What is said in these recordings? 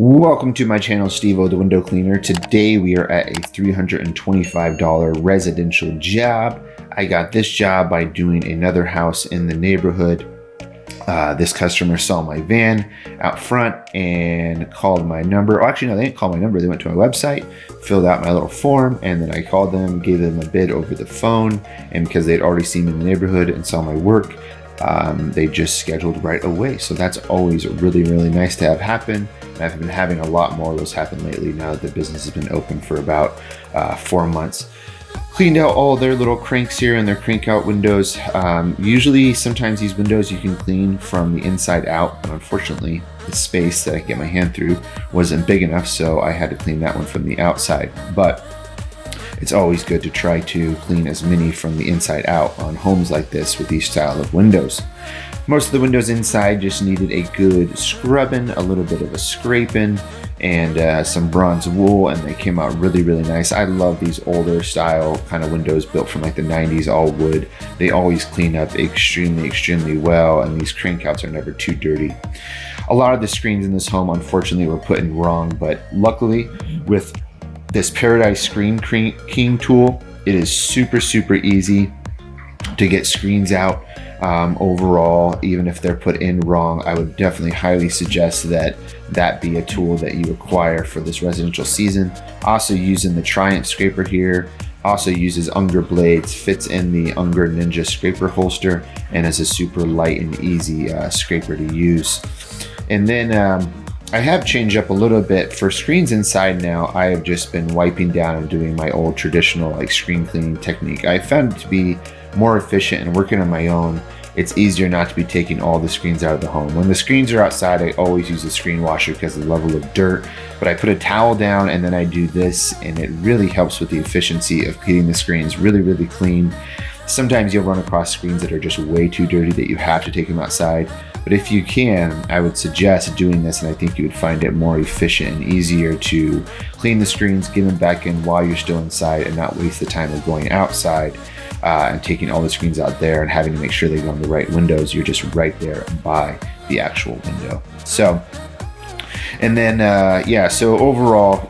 Welcome to my channel, SteveO the Window Cleaner. Today we are at a $325 residential job. I got this job by doing another house in the neighborhood. This customer saw my van out front and called my number. Oh, actually, no, they didn't call my number. They went to my website, filled out my little form, and then I called them, gave them a bid over the phone. And because they'd already seen me in the neighborhood and saw my work, they just scheduled right away. So that's always really, really nice to have happen. And I've been having a lot more of those happen lately now that the business has been open for about 4 months. Cleaned out all their little cranks here and their crank out windows. Usually, sometimes these windows you can clean from the inside out, but unfortunately, the space that I could get my hand through wasn't big enough, so I had to clean that one from the outside. But it's always good to try to clean as many from the inside out on homes like this with these style of windows. Most of the windows inside just needed a good scrubbing, a little bit of a scraping, and some bronze wool, and they came out really, really nice. I love these older style kind of windows built from like the 90s, all wood. They always clean up extremely, extremely well, and these crank outs are never too dirty. A lot of the screens in this home, unfortunately, were put in wrong, but luckily with this Paradise Screen King tool, it is super, super easy to get screens out. Overall, even if they're put in wrong, I would definitely highly suggest that be a tool that you acquire for this residential season. Also using the Triumph scraper here, also uses Unger blades, fits in the Unger Ninja scraper holster, and is a super light and easy scraper to use. And then I have changed up a little bit for screens inside now. I have just been wiping down and doing my old traditional like screen cleaning technique. I found it to be more efficient, and working on my own, it's easier not to be taking all the screens out of the home. When the screens are outside, I always use a screen washer because of the level of dirt, but I put a towel down and then I do this, and it really helps with the efficiency of getting the screens really, really clean. Sometimes you'll run across screens that are just way too dirty that you have to take them outside. But if you can, I would suggest doing this, and I think you would find it more efficient and easier to clean the screens, get them back in while you're still inside, and not waste the time of going outside and taking all the screens out there and having to make sure they go on the right windows. You're just right there by the actual window. So, and then, so overall,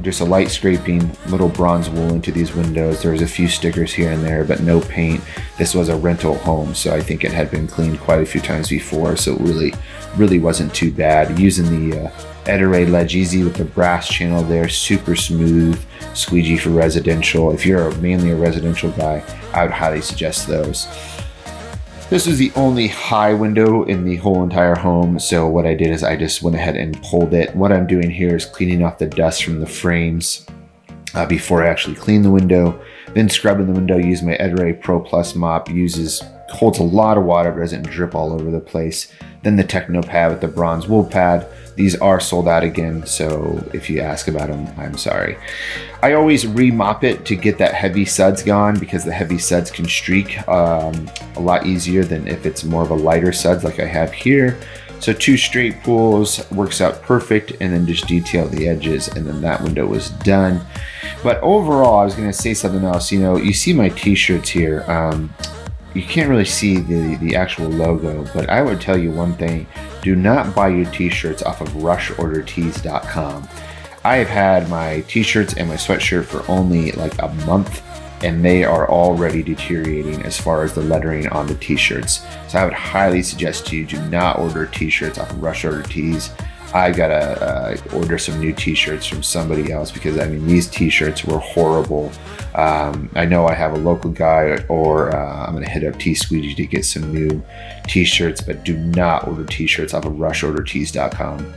just a light scraping, little bronze wool into these windows. There's a few stickers here and there, but no paint. This was a rental home, so I think it had been cleaned quite a few times before, so it really wasn't too bad. Using the Ettore Ledge Easy with the brass channel there, super smooth, squeegee for residential. If you're mainly a residential guy, I would highly suggest those. This is the only high window in the whole entire home, so what I did is I just went ahead and pulled it. What I'm doing here is cleaning off the dust from the frames before I actually clean the window, then scrubbing the window. Use my Ettore Pro Plus mop, holds a lot of water but doesn't drip all over the place. Then the Techno Pad with the bronze wool pad. These are sold out again, so if you ask about them, I'm sorry. I always re-mop it to get that heavy suds gone, because the heavy suds can streak a lot easier than if it's more of a lighter suds like I have here. So 2 straight pulls works out perfect, and then just detail the edges, and then that window was done. But overall, I was gonna say something else. You see my t-shirts here. You can't really see the actual logo, but I would tell you one thing: do not buy your t-shirts off of rushordertees.com. I have had my t-shirts and my sweatshirt for only like a month, and they are already deteriorating as far as the lettering on the t-shirts. So I would highly suggest to you, do not order t-shirts off of Rush Order Tees. I gotta order some new t-shirts from somebody else, because these t-shirts were horrible. I know I have a local guy, or I'm gonna hit up T-Squeegee to get some new t-shirts, but do not order t-shirts off of rushordertees.com.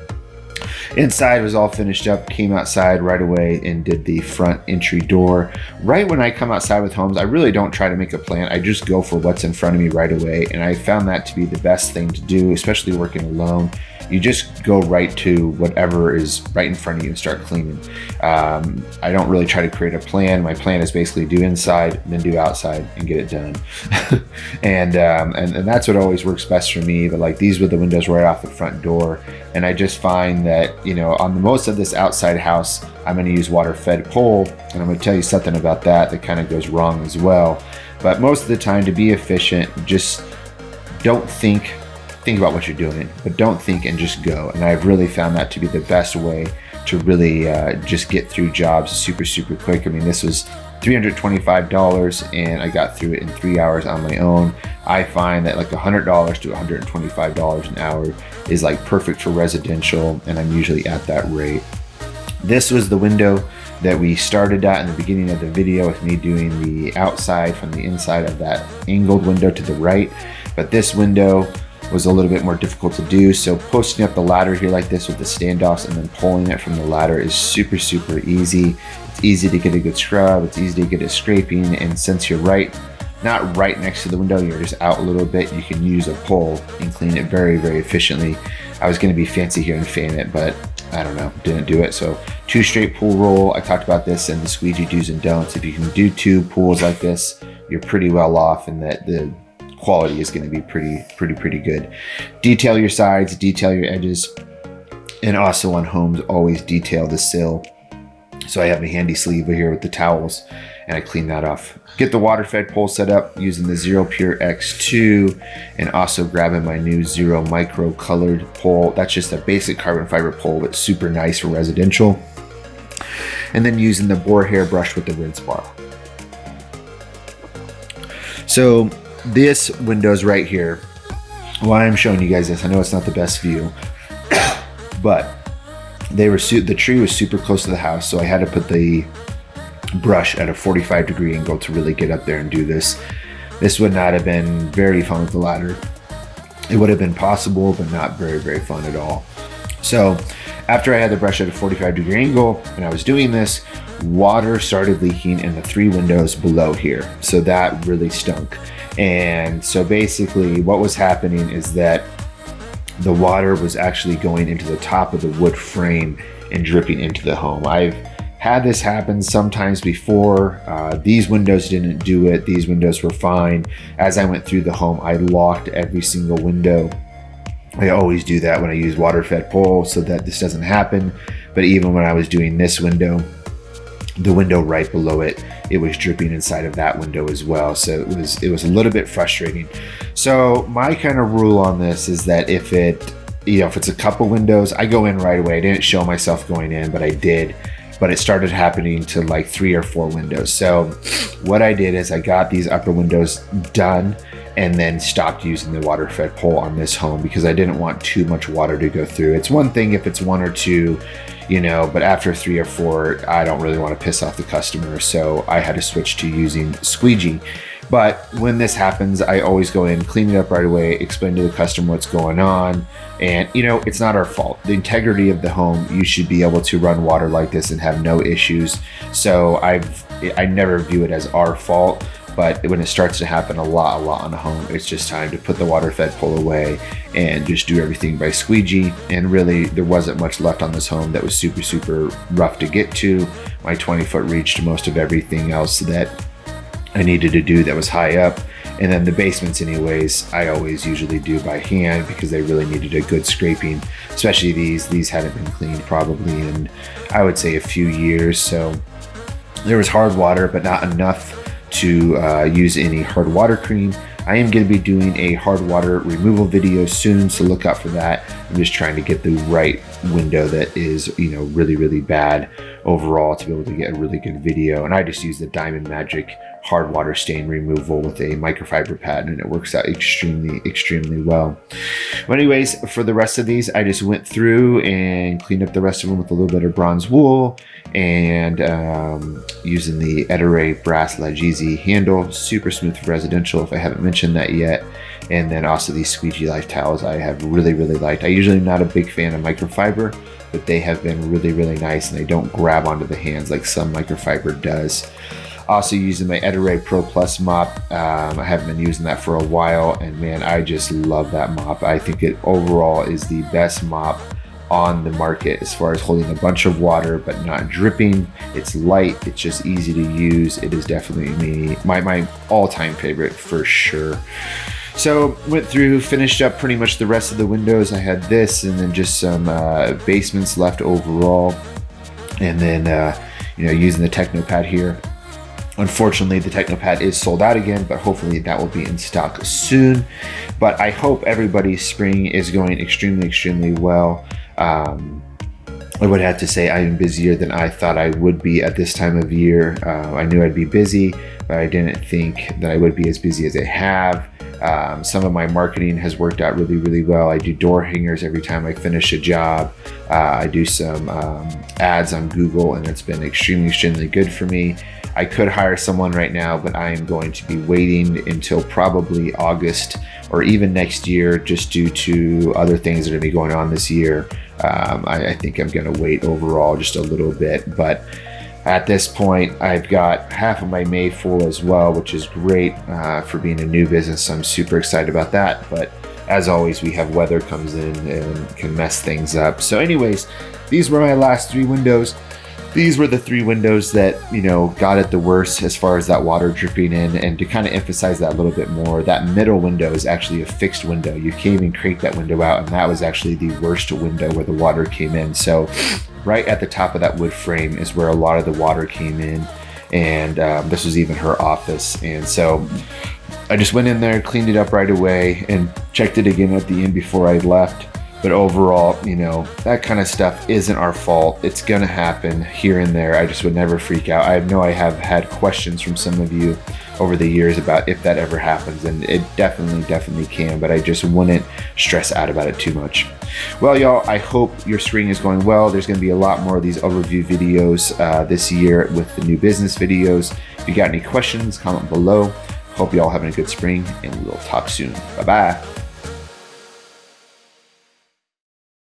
Inside was all finished up, came outside right away and did the front entry door. Right when I come outside with homes, I really don't try to make a plan. I just go for what's in front of me right away, and I found that to be the best thing to do, especially working alone. You just go right to whatever is right in front of you and start cleaning. I don't really try to create a plan. My plan is basically do inside, then do outside, and get it done. and that's what always works best for me. But like, these were the windows right off the front door, and I just find that on most of this outside house, I'm going to use water-fed pole, and I'm going to tell you something about that kind of goes wrong as well. But most of the time, to be efficient, just don't think think about what you're doing, but don't think and just go. And I've really found that to be the best way to really just get through jobs super quick. I mean, this was $325 and I got through it in 3 hours on my own. I find that like $100 to $125 an hour is like perfect for residential, and I'm usually at that rate. This was the window that we started at in the beginning of the video, with me doing the outside from the inside of that angled window to the right. But this window was a little bit more difficult to do, so posting up the ladder here like this with the standoffs and then pulling it from the ladder is super easy. It's easy to get a good scrub, it's easy to get it scraping, and since you're not right next to the window, you're just out a little bit, you can use a pole and clean it very efficiently. I was going to be fancy here and fan it, but I don't know, didn't do it. So 2 straight pool roll. I talked about this in the squeegee do's and don'ts. If you can do 2 pools like this, you're pretty well off, and that the quality is going to be pretty good. Detail your sides, detail your edges, and also on homes, always detail the sill. So I have a handy sleeve here with the towels, and I clean that off. Get the water fed pole set up using the Xero Pure X2, and also grabbing my new Xero Micro colored pole. That's just a basic carbon fiber pole, but super nice for residential. And then using the boar hair brush with the rinse bar. So this window's right here. Why I'm showing you guys this, I know it's not the best view, but the tree was super close to the house, so I had to put the brush at a 45-degree angle to really get up there and do this. This would not have been very fun with the ladder. It would have been possible, but not very fun at all. So after I had the brush at a 45-degree angle and I was doing this, water started leaking in the 3 windows below here. So that really stunk. And so basically what was happening is that the water was actually going into the top of the wood frame and dripping into the home. I've had this happen sometimes before. These windows didn't do it. These windows were fine. As I went through the home, I locked every single window. I always do that when I use water fed pole so that this doesn't happen. But even when I was doing this window, the window right below it, it was dripping inside of that window as well. So it was a little bit frustrating. So my kind of rule on this is that if it's a couple windows, I go in right away. I didn't show myself going in, but I did. But it started happening to like 3 or 4 windows. So what I did is I got these upper windows done and then stopped using the water fed pole on this home because I didn't want too much water to go through. It's one thing if it's 1 or 2, but after 3 or 4, I don't really want to piss off the customer. So I had to switch to using squeegee. But when this happens, I always go in, clean it up right away, explain to the customer what's going on. And, it's not our fault. The integrity of the home, you should be able to run water like this and have no issues. So I never view it as our fault. But when it starts to happen a lot on a home, it's just time to put the water fed pole away and just do everything by squeegee. And really, there wasn't much left on this home that was super rough to get to. My 20-foot reached most of everything else that I needed to do that was high up. And then the basements anyways, I always usually do by hand because they really needed a good scraping, especially these hadn't been cleaned probably in, I would say, a few years. So there was hard water, but not enough to use any hard water cream. I am going to be doing a hard water removal video soon, so look out for that. I'm just trying to get the right window that is, really bad overall to be able to get a really good video. And I just use the Diamond Magic hard water stain removal with a microfiber pad, and it works out extremely well. But anyways, for the rest of these, I just went through and cleaned up the rest of them with a little bit of bronze wool and using the Ettore brass Lagizi handle, super smooth for residential if I haven't mentioned that yet. And then also these squeegee life towels I have really liked. I usually am not a big fan of microfiber, but they have been really nice, and they don't grab onto the hands like some microfiber does. Also using my Ettore Pro Plus mop. I haven't been using that for a while, and man, I just love that mop. I think it overall is the best mop on the market as far as holding a bunch of water but not dripping. It's light, it's just easy to use. It is definitely my all-time favorite for sure. So went through, finished up pretty much the rest of the windows. I had this and then just some basements left overall, and then using the Techno Pad here Unfortunately, the Techno Pad is sold out again, but hopefully that will be in stock soon. But I hope everybody's spring is going extremely well. I would have to say I am busier than I thought I would be at this time of year. I knew I'd be busy, but I didn't think that I would be as busy as I have. Some of my marketing has worked out really well. I do door hangers every time I finish a job. I do some ads on Google, and it's been extremely good for me. I could hire someone right now, but I am going to be waiting until probably August or even next year, just due to other things that are going to be going on this year. I think I'm going to wait overall just a little bit, but at this point, I've got half of my May full as well, which is great for being a new business. So I'm super excited about that. But as always, we have weather comes in and can mess things up. So anyways, these were my last 3 windows. These were the 3 windows that, you know, got it the worst as far as that water dripping in. And to kind of emphasize that a little bit more, that middle window is actually a fixed window. You can't even crank that window out, and that was actually the worst window where the water came in. So right at the top of that wood frame is where a lot of the water came in, and this was even her office. And so I just went in there, cleaned it up right away, and checked it again at the end before I left. But overall, you know, that kind of stuff isn't our fault. It's gonna happen here and there. I just would never freak out. I know I have had questions from some of you over the years about if that ever happens, and it definitely can, but I just wouldn't stress out about it too much. Well, y'all, I hope your spring is going well. There's gonna be a lot more of these overview videos this year with the new business videos. If you got any questions, comment below. Hope y'all having a good spring, and we'll talk soon. Bye-bye.